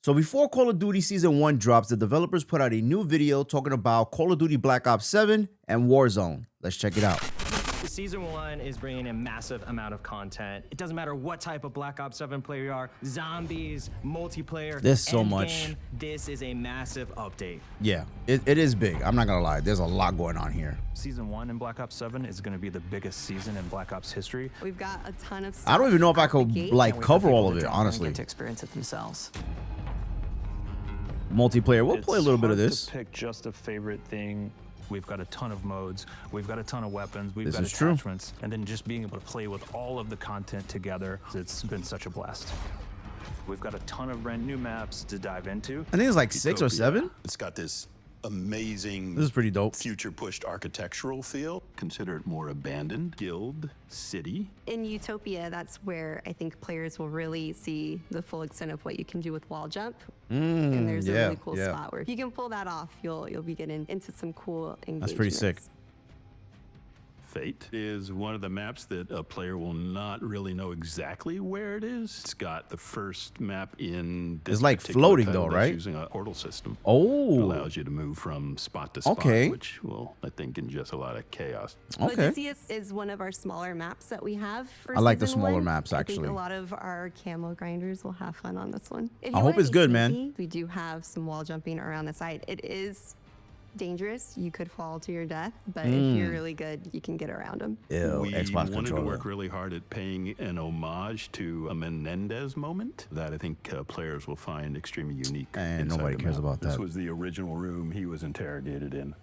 So before Call of Duty Season 1 drops, the developers put out a new video talking about Call of Duty Black Ops 7 and Warzone. Let's check it out. Season 1 is bringing a massive amount of content. It doesn't matter what type of Black Ops 7 player you are, zombies, multiplayer, There's so endgame, much. This is a massive update. Yeah, it is big. I'm not gonna lie. There's a lot going on here. Season 1 in Black Ops 7 is going to be the biggest season in Black Ops history. We've got a ton of stuff. I don't even know if I could like cover all of it, Get honestly. to experience it themselves. Multiplayer. We'll play a little bit of It's this. hard to pick just a favorite thing. We've got a ton of modes. We've got a ton of weapons. We've This got is true. attachments. And then just being able to play with all of the content together, it's been such a blast. We've got a ton of brand new maps to dive into. I think it's like 6 or 7. It's got this amazing This is pretty dope. future pushed architectural feel. Consider it more abandoned guild city. In Utopia, that's where I think players will really see the full extent of what you can do with wall jump. And there's a really cool spot where if you can pull that off, you'll be getting into some cool engagements. That's pretty sick. Fate is one of the maps that a player will not really know exactly where it is. It's got the first map in this It's like particular floating title though, that's right? using a portal system. It Oh, allows you to move from spot to spot, Okay. which will, I think, inject a lot of chaos. okay. Odysseus is one of our smaller maps that we have for I like the Season smaller 1. maps, I actually. think a lot of our camo grinders will have fun on this one. If I you hope wanna it's be good, man. sneaky, we do have some wall jumping around the side. It is dangerous. You could fall to your death, but if you're really good, you can get around them. Ew, We Xbox wanted to controller. work really hard at paying an homage to a Menendez moment that I think players will find extremely unique. And inside nobody the cares map. about This that. was the original room he was interrogated in.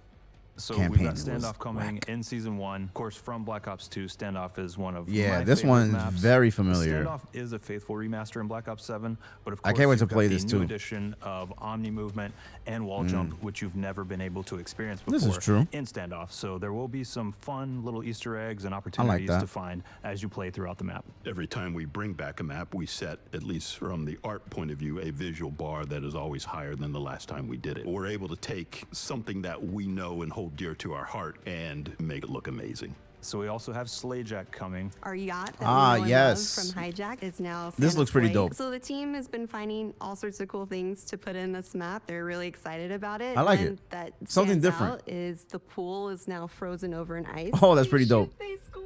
So Campaign we've got was Standoff coming whack. in Season 1. Of course, from Black Ops 2, Standoff is one of Yeah, my this favorite one's maps. very familiar. Standoff is a faithful remaster in Black Ops 7, but of I course, can't wait to you've got play the this new too. addition of Omni movement and wall jump, which you've never been able to experience before This is true. in Standoff. So there will be some fun little Easter eggs and opportunities that. to find as you play throughout the map. Every time we bring back a map, we set, at least from the art point of view, a visual bar that is always higher than the last time we did it. We're able to take something that we know and hold dear to our heart and make it look amazing. So we also have Slayjack coming. Our yacht that Ah, we know and yes. love from Hijack is now This Santa's looks pretty Slate. dope. So the team has been finding all sorts of cool things to put in this map. They're really excited about it. I like and it. That Something stands different. out is the pool is now frozen over in ice. Oh, that's pretty dope. They score.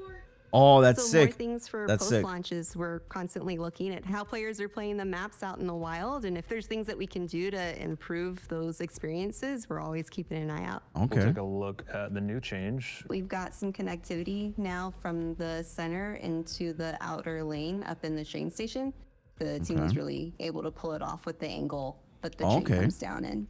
Oh, that's So sick. more things for That's sick. post-launches. We're constantly looking at how players are playing the maps out in the wild, and if there's things that we can do to improve those experiences, we're always keeping an eye out. We'll Okay. take a look at the new change. We've got some connectivity now from the center into the outer lane up in the train station. The team was really able to pull it off with the angle that the train Okay. comes down in.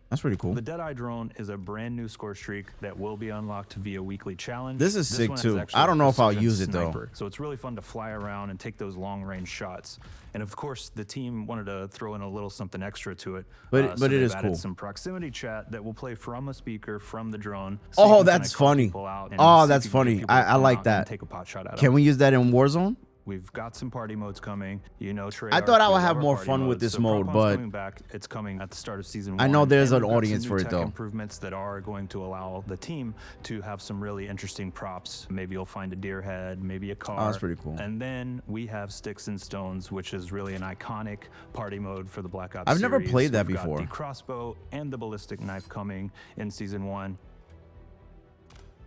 That's pretty cool. The Deadeye drone is a brand new score streak that will be unlocked via weekly challenge. This is sick, one is too. actually I a don't know if I'll precision use it, though. sniper. So it's really fun to fly around and take those long range shots. And of course, the team wanted to throw in a little something extra to it. But so it they've is added cool. some proximity chat that will play from a speaker from the drone. Oh, you can that's kinda call funny. people out and Oh, see if that's you can get funny. people to I come like out and that. Take a pot shot at Can them. we use that in Warzone? We've got some party modes coming. You know, Treyarch I thought I would does have our more party fun with modes, this so mode, Propon's but coming back. It's coming at the start of season 1. I know there's and an we've got audience some for new it, tech though. improvements that are going to allow the team to have some really interesting props. Maybe you'll find a deer head, maybe a car. Oh, that's pretty cool. And then we have Sticks and Stones, which is really an iconic party mode for the Black Ops I've never series. played that We've got before. the crossbow and the ballistic knife coming in season 1.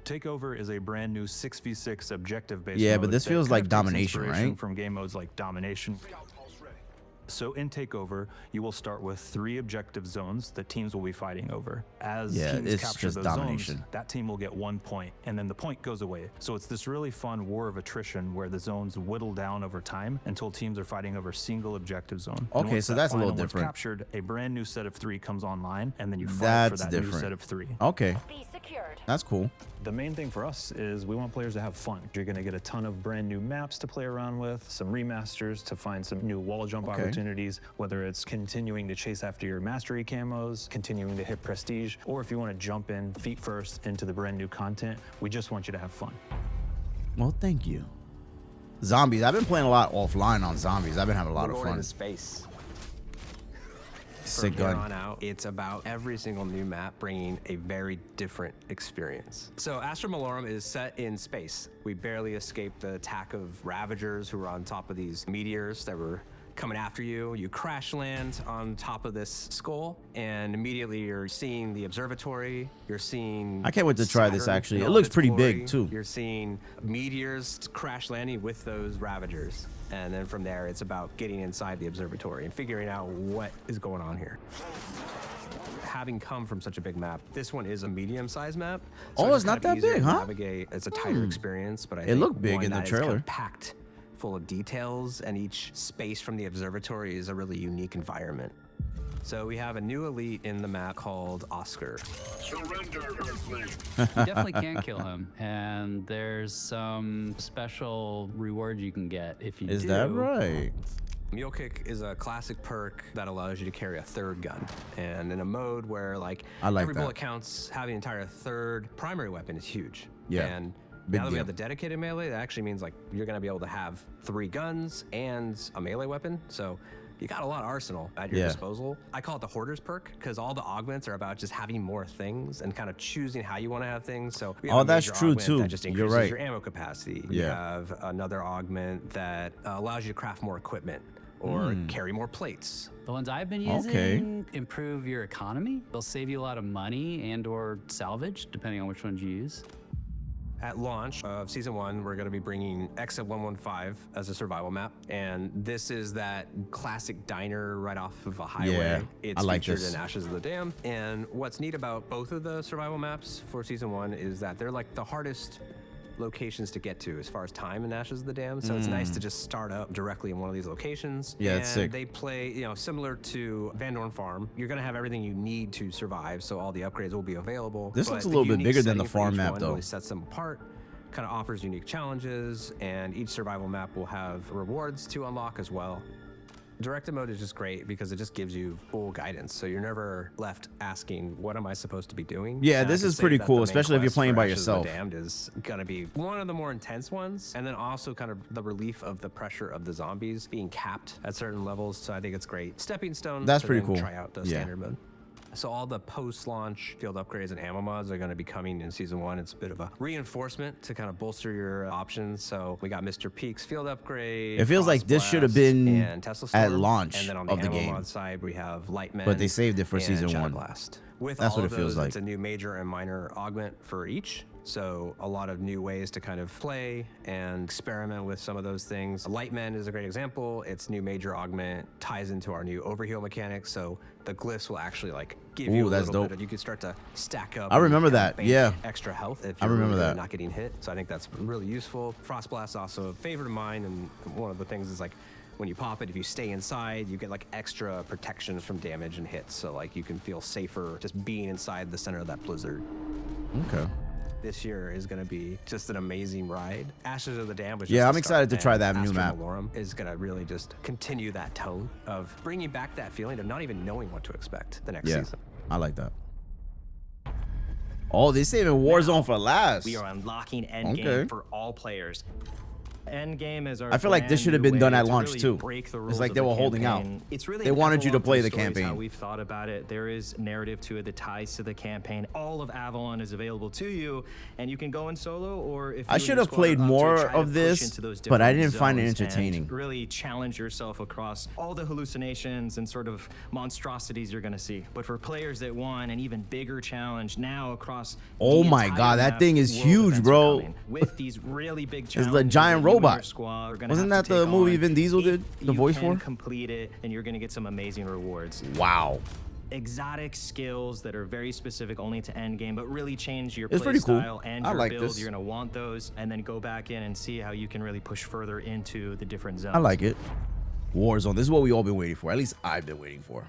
Takeover is a brand new 6v6 objective-based Yeah, mode but this that feels kind like of takes domination, inspiration right? from game modes like Domination. So in Takeover, you will start with 3 objective zones that teams will be fighting over. As Yeah, teams it's capture just those domination. zones, that team will get 1 point, and then the point goes away. So it's this really fun war of attrition where the zones whittle down over time until teams are fighting over single objective zone. And Okay, once so that that's a little final one's different. captured, a brand new set of 3 comes online, and then you fight for That's that new different. set of 3. Okay, Be secured. that's cool. The main thing for us is we want players to have fun. You're going to get a ton of brand new maps to play around with, some remasters to find some new wall jump Okay. opportunities, whether it's continuing to chase after your mastery camos, continuing to hit prestige, or if you want to jump in feet first into the brand new content, we just want you to have fun. Well, thank you. Zombies. I've been playing a lot offline on zombies. I've been having a lot We're of going fun. into space. Sick From here gun. on out, it's about every single new map bringing a very different experience. So Astra Malorum is set in space. We barely escaped the attack of Ravagers who were on top of these meteors that were coming after you. You crash land on top of this skull, and immediately you're seeing the observatory. You're seeing I can't wait to try this, Saturn actually. in It all looks its pretty glory. big, too. You're seeing meteors crash landing with those Ravagers. And then from there, it's about getting inside the observatory and figuring out what is going on here. Having come from such a big map, this one is a medium-sized map. Oh, it's it's not kind of that easier big, to huh? Navigate. It's a tighter experience, but I It think looked big one in the that is kind of trailer. packed full of details, and each space from the observatory is a really unique environment. So we have a new elite in the map called Oscar. You definitely can kill him, and there's some special rewards you can get if you do. Is that right? Mule Kick is a classic perk that allows you to carry a third gun. And in a mode where like I like every that. bullet counts, having an entire third primary weapon is huge. Yeah, And big now that we deal. have the dedicated melee, that actually means like you're gonna be able to have 3 guns and a melee weapon. So you got a lot of arsenal at your Yeah. disposal. I call it the Hoarder's perk because all the augments are about just having more things and kind of choosing how you want to have things. So we have Oh, a that's major true, augment too. that just You're increases right. your ammo capacity. You Yeah. have another augment that allows you to craft more equipment or carry more plates. The ones I've been using Okay. improve your economy. They'll save you a lot of money and or salvage, depending on which ones you use. At launch of Season 1, we're going to be bringing Exit 115 as a survival map. And this is that classic diner right off of a highway. Yeah, It's I like featured this. in Ashes of the Dam. And what's neat about both of the survival maps for Season 1 is that they're like the hardest locations to get to as far as time in Ashes of the Dam. So it's nice to just start up directly in one of these locations. Yeah, and it's sick. they play, you know, similar to Van Dorn Farm. You're going to have everything you need to survive, so all the upgrades will be available. This But looks a the little bit unique bigger than the setting for farm each map, one though. really sets them apart. Kind of offers unique challenges, and each survival map will have rewards to unlock as well. Directed mode is just great because it just gives you full guidance, so you're never left asking, what am I supposed to be doing? Yeah, And I this can is say pretty that cool, the main especially if you're quest playing for by Ashes of the yourself. Damned is gonna be one of the more intense ones, and then also kind of the relief of the pressure of the zombies being capped at certain levels, so I think it's great. Stepping stone That's to pretty then cool. try out the Yeah. standard mode. So all the post-launch field upgrades and ammo mods are going to be coming in Season 1. It's a bit of a reinforcement to kind of bolster your options. So we got Mr. Peak's field upgrade. It feels like Frost this should have Blast, been and Tesla at Storm. launch and then on of the ammo game. mod side, we have Lightman. But they saved it for and Season Shadow 1. Blast. With That's all what of it feels those, like. It's a new major and minor augment for each. So a lot of new ways to kind of play and experiment with some of those things. Lightman is a great example. Its new major augment ties into our new overheal mechanic. So the glyphs will actually like give you Ooh, a that's little dope. bit of, you can start to stack up. I and remember kind of that, bank yeah. Extra health if I you're remember really good that. at not getting hit. So I think that's really useful. Frost Blast is also a favorite of mine. And one of the things is like, when you pop it, if you stay inside, you get like extra protection from damage and hits. So like you can feel safer just being inside the center of that blizzard. Okay. This year is going to be just an amazing ride. Ashes of the Dam was just Yeah, the I'm start, excited to try and that new Astra map. Malorum is going to really just continue that tone of bringing back that feeling of not even knowing what to expect the next Yeah, season. I like that. Oh, they saving Warzone for last. We are unlocking endgame Okay. for all players. Endgame is our I feel like this brand should have new been done way at to launch really too. break the It's rules like of they the were holding out. campaign. It's really They an wanted you to epilogue play the the story is campaign. How we've thought about it. There is narrative to it, the ties to the campaign. All of Avalon is available to you, and you can go in solo or if I you should and your have squad played are up to more try to of push this, into those but I different didn't find it zones and entertaining. Really challenge yourself across all the hallucinations and sort of monstrosities you're going to see. But for players that want an even bigger challenge now across Oh the my entire God, that map, thing is world huge, events are bro. coming. With these really big It's challenges the giant that you and your robot. squad are gonna Wasn't have that to the take movie on. Vin Diesel If did the you voice can for? complete it, and you're going to get some amazing rewards. Wow. Exotic skills that are very specific only to endgame, but really change your It's play pretty cool. style and I your like build. this. You're going to want those, and then go back in and see how you can really push further into the different zones. I like it. Warzone. This is what we all been waiting for. At least I've been waiting for.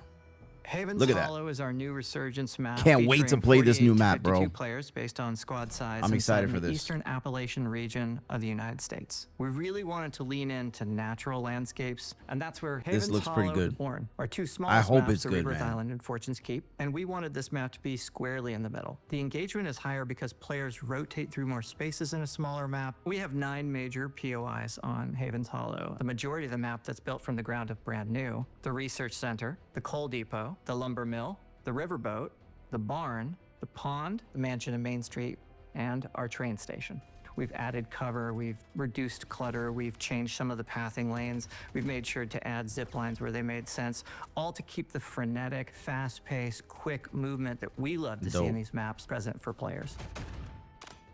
Haven's Look at that. Hollow is our new resurgence map. Can't wait to featuring play this new 48 to map, bro. 52 players based on squad size. I'm excited inside for the this. Eastern Appalachian region of the United States. We really wanted to lean into natural landscapes, and that's where Haven's looks pretty Hollow good. was born. Our two I smallest hope maps it's are good, Rebirth man. Island and Fortune's Keep, and we wanted this map to be squarely in the middle. The engagement is higher because players rotate through more spaces in a smaller map. We have 9 major POIs on Haven's Hollow. The majority of the map that's built from the ground up brand new. The Research Center, the Coal Depot, the Lumber Mill, the riverboat, the barn, the pond, the mansion and Main Street, and our train station. We've added cover, we've reduced clutter, we've changed some of the pathing lanes, we've made sure to add zip lines where they made sense, all to keep the frenetic, fast-paced, quick movement that we love to see in these maps present for players.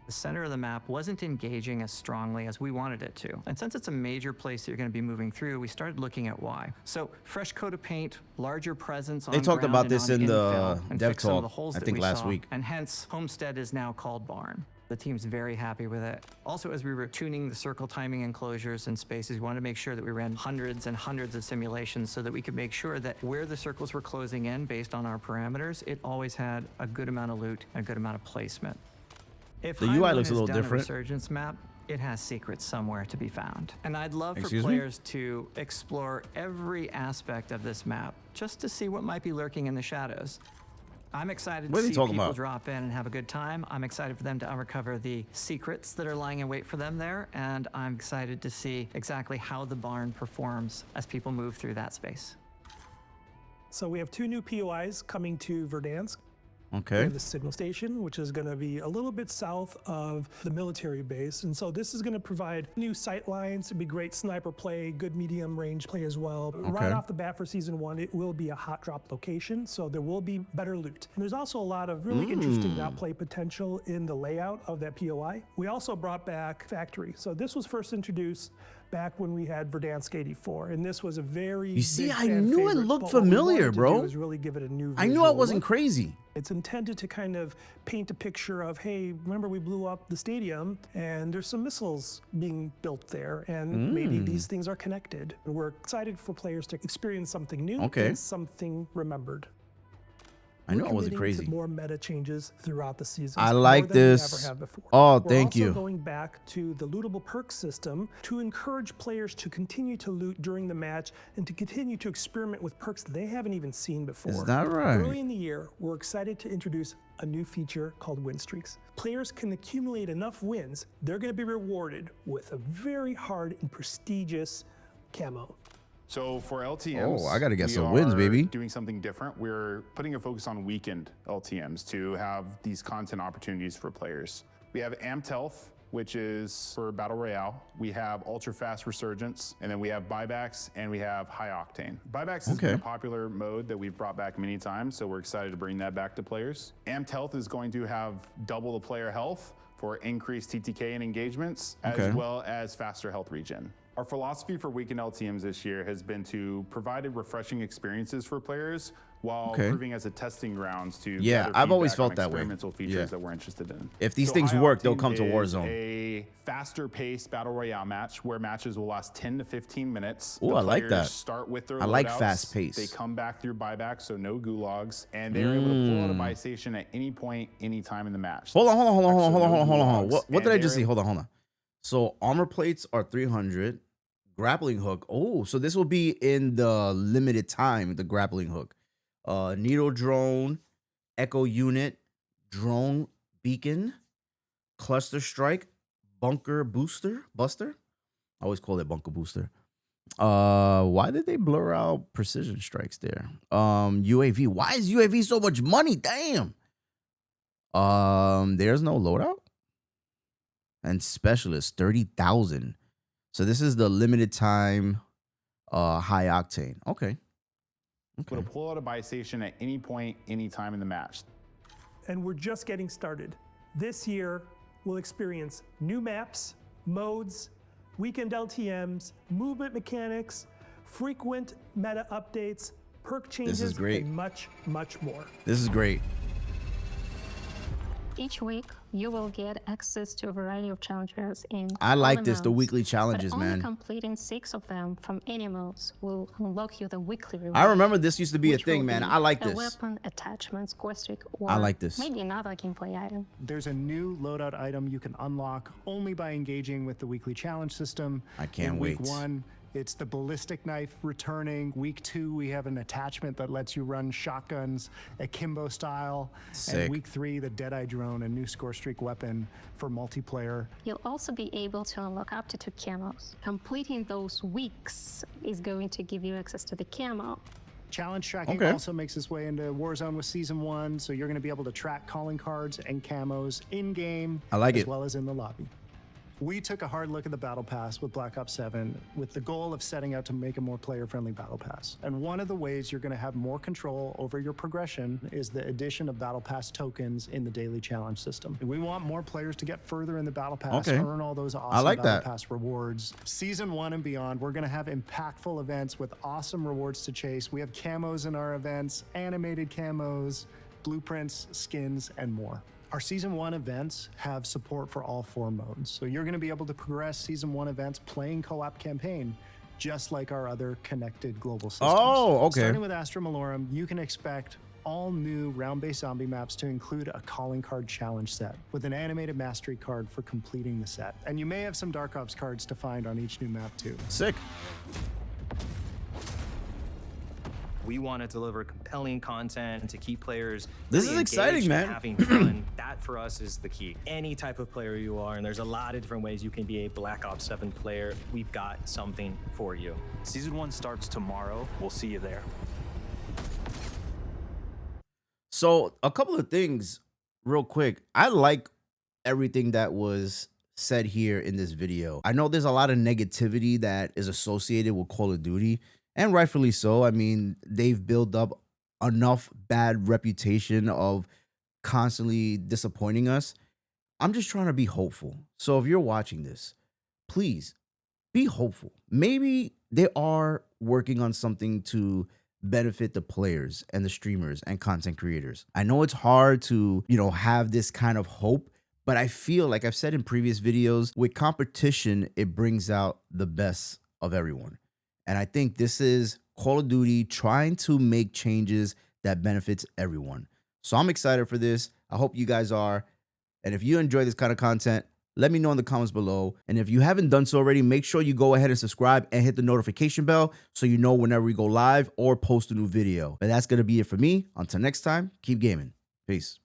The center of the map wasn't engaging as strongly as we wanted it to. And since it's a major place that you're going to be moving through, we started looking at why. So fresh coat of paint, larger presence on They talked ground about and this on in the infill, and dev fix some of the talk, holes I that think we last saw. week. And hence, Homestead is now called Barn. The team's very happy with it. Also, as we were tuning the circle timing enclosures and spaces, we wanted to make sure that we ran hundreds and hundreds of simulations so that we could make sure that where the circles were closing in based on our parameters, it always had a good amount of loot and a good amount of placement. If The UI Highland looks a has little done different. Resurgence map, it has secrets somewhere to be found. And I'd love for Excuse me? players to explore every aspect of this map just to see what might be lurking in the shadows. I'm excited What are to they see talking people about? drop in and have a good time. I'm excited for them to uncover the secrets that are lying in wait for them there. And I'm excited to see exactly how the barn performs as people move through that space. So we have 2 new POIs coming to Verdansk. Okay. The signal station, which is going to be a little bit south of the military base. And so this is going to provide new sight lines. It'd be great sniper play, good medium range play as well. Right off the bat for season 1, it will be a hot drop location, so there will be better loot. And there's also a lot of really interesting outplay potential in the layout of that POI. We also brought back Factory. So this was first introduced back when we had Verdansk 84, and this was a very You see, big I fan knew it favorite, looked but what we familiar, wanted to bro. do is really give it a new I knew I visual wasn't look. crazy. It's intended to kind of paint a picture of, hey, remember we blew up the stadium and there's some missiles being built there and maybe these things are connected. And we're excited for players to experience something new and something remembered. I knew We're I wasn't committing crazy. to more meta changes throughout the season. I like this. We ever have before. Oh, We're thank also you. going back to the lootable perk system to encourage players to continue to loot during the match and to continue to experiment with perks they haven't even seen before. Is that right? Early in the year, we're excited to introduce a new feature called win streaks. Players can accumulate enough wins, they're going to be rewarded with a very hard and prestigious camo. So for LTMs, I gotta get we some wins, are baby. doing something different. We're putting a focus on weekend LTMs to have these content opportunities for players. We have Amped Health, which is for Battle Royale. We have Ultra Fast Resurgence, and then we have buybacks, and we have High Octane. Buybacks has been a popular mode that we've brought back many times, so we're excited to bring that back to players. Amped Health is going to have double the player health for increased TTK and engagements, as well as faster health regen. Our philosophy for weekend LTMs this year has been to provide refreshing experiences for players while proving as a testing grounds to gather I've always feedback on felt that way. experimental features that we're interested in. If these So things High work, they'll Octane come to is Warzone. A faster paced battle royale match where matches will last 10 to 15 minutes. Ooh, The I like players that. Start with their I like loadouts. fast pace. They come back through buyback, so no gulags, and they're able to pull out a buy station at any point, any time in the match. Hold on. gulags, What did I and just they're see? Hold on. So armor plates are 300. Grappling hook. Oh, so this will be in the limited time, the grappling hook. Needle drone, echo unit, drone beacon, cluster strike, bunker buster. I always call it bunker booster. Why did they blur out precision strikes there? UAV. Why is UAV so much money? Damn. There's no loadout. And specialist 30,000. So this is the limited time high octane. Okay. Able to pull out a buy station at any point, any time in the match. And we're just getting started. This year, we'll experience new maps, modes, weekend LTMs, movement mechanics, frequent meta updates, perk changes, and much, much more. This is great. Each week, you will get access to a variety of challenges in I like all this, the modes, weekly challenges, but only man. completing 6 of them from any modes will unlock you the weekly reward. I remember this used to be a which thing, will man. be I like a this. weapon, attachment, score streak, or I like this. maybe another gameplay item. There's a new loadout item you can unlock only by engaging with the weekly challenge system. I can't In wait. Week 1, it's the ballistic knife returning. Week 2, we have an attachment that lets you run shotguns akimbo style. Sick. And Week 3, the Deadeye drone, a new score streak weapon for multiplayer. You'll also be able to unlock up to 2 camos. Completing those weeks is going to give you access to the camo. Challenge tracking also makes its way into Warzone with Season 1, so you're going to be able to track calling cards and camos in-game I like as it. well as in the lobby. We took a hard look at the Battle Pass with Black Ops 7 with the goal of setting out to make a more player-friendly Battle Pass. And one of the ways you're going to have more control over your progression is the addition of Battle Pass tokens in the daily challenge system. We want more players to get further in the Battle Pass, earn all those awesome Battle Pass rewards. Season 1 and beyond, we're going to have impactful events with awesome rewards to chase. We have camos in our events, animated camos, blueprints, skins, and more. Our Season 1 events have support for all 4 modes, so you're going to be able to progress Season 1 events playing co-op campaign, just like our other connected global systems. Oh, okay. Starting with Astra Malorum, you can expect all new round-based zombie maps to include a calling card challenge set with an animated mastery card for completing the set. And you may have some Dark Ops cards to find on each new map too. Sick. We want to deliver compelling content to keep players. This is exciting, man. Having fun. That for us is the key. Any type of player you are, and there's a lot of different ways you can be a Black Ops 7 player. We've got something for you. Season 1 starts tomorrow. We'll see you there. So a couple of things real quick. I like everything that was said here in this video. I know there's a lot of negativity that is associated with Call of Duty, and rightfully so. I mean, they've built up enough bad reputation of constantly disappointing us. I'm just trying to be hopeful. So if you're watching this, please be hopeful. Maybe they are working on something to benefit the players and the streamers and content creators. I know it's hard to, have this kind of hope, but I feel like I've said in previous videos, with competition, it brings out the best of everyone. And I think this is Call of Duty trying to make changes that benefits everyone. So I'm excited for this. I hope you guys are. And if you enjoy this kind of content, let me know in the comments below. And if you haven't done so already, make sure you go ahead and subscribe and hit the notification bell so you know whenever we go live or post a new video. But that's going to be it for me. Until next time, keep gaming. Peace.